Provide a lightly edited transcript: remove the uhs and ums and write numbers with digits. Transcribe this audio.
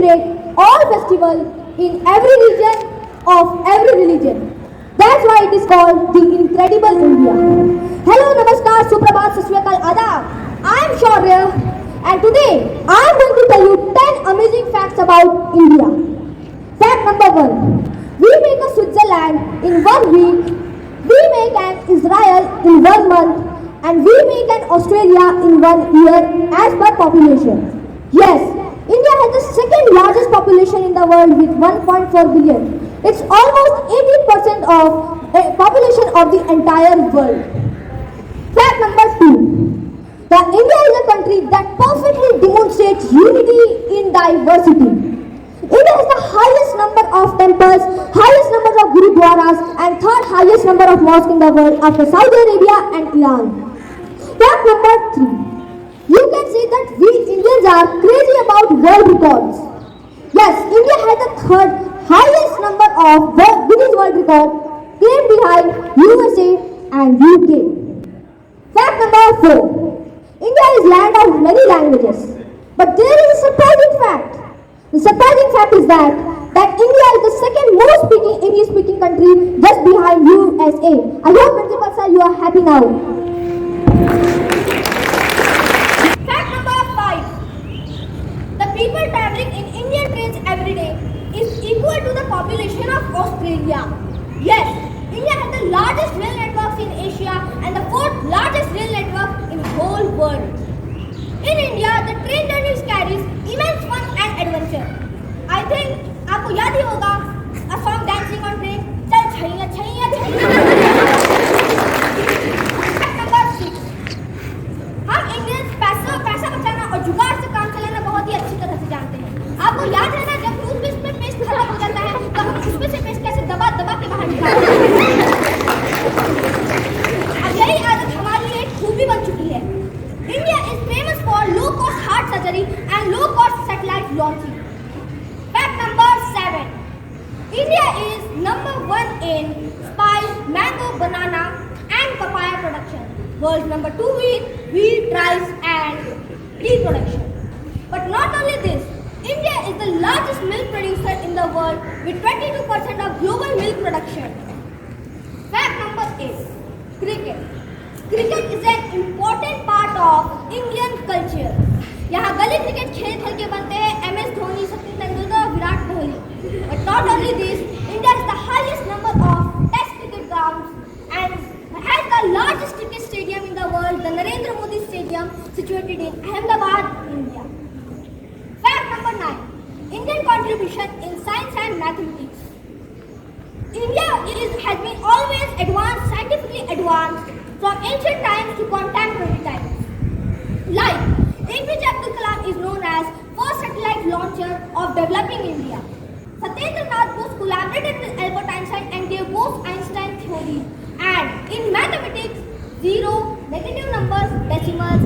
celebrate all festivals in every region of every religion. That's why it is called the Incredible India. Hello, Namaskar, Suprabhat, Saswakal, Adab. I am Shaurya and today I am going to tell you 10 amazing facts about India. Fact number 1. We make a Switzerland in 1 week, we make an Israel in 1 month, and we make an Australia in 1 year as per population. Yes, India has the second largest population in the world with 1.4 billion. It's almost 18% of population of the entire world. Fact number 2. The India is a country that perfectly demonstrates unity in diversity. India has the highest number of temples, highest number of gurudwaras, and third highest number of mosques in the world after Saudi Arabia and Iran. Fact number 3. You can say that we Indians are crazy about world records. Yes, India has the third highest number of Guinness World Record, claimed behind USA and UK. Fact number 4. India is land of many languages. But there is a surprising fact. The surprising fact is that India is the second most English speaking country just behind USA. I hope Principal Sir you are happy now. Fact number 5. The people traveling in Indian trains every day is equal to the population of Australia. Yes, India has the largest rail networks in Asia and the fourth largest rail network in the whole world. In India, the train journeys carries immense fun and adventure. I think आपको याद ही होगा a song dancing on train. चल Chaiyya Chaiyya Chaiyya. Fact number 6. हम Indians पैसा बचाना और जुगाड़ से काम चलाना बहुत ही अच्छी तरह से जानते हैं. आपको याद है ना जब टूथपेस्ट में पेस्ट खत्म हो जाता है तो हम उसमें से पेस्ट कैसे दबा के बाहर निकालते हैं. अब यही आदत हमारी एक खूबी बन चुकी है. India is famous for low-cost heart surgery and low-cost satellite launching. Fact number 7. India is number 1 in spice, mango, banana and papaya production. World number 2 in wheat, rice and tea production. But not only this, India is the largest milk producer in the world with 22% of global milk production. Fact number 8. Cricket. Cricket is an important part of Indian culture. यहाँ गली cricket खेल के बनते हैं MS Dhoni, Sachin Tendulkar, Virat Kohli. But not only this, India has the highest number of Test cricket grounds and has the largest cricket stadium in the world, the Narendra Modi Stadium, situated in Ahmedabad, India. Fact number 9. Indian contribution in science and mathematics. India has been always advanced, scientifically advanced from ancient times to contemporary times. Like APJ Abdul Kalam is known as first satellite launcher of developing India. Satyendra Nath Bose collaborated with Albert Einstein and gave Bose-Einstein theory. And in mathematics, zero, negative numbers, decimals,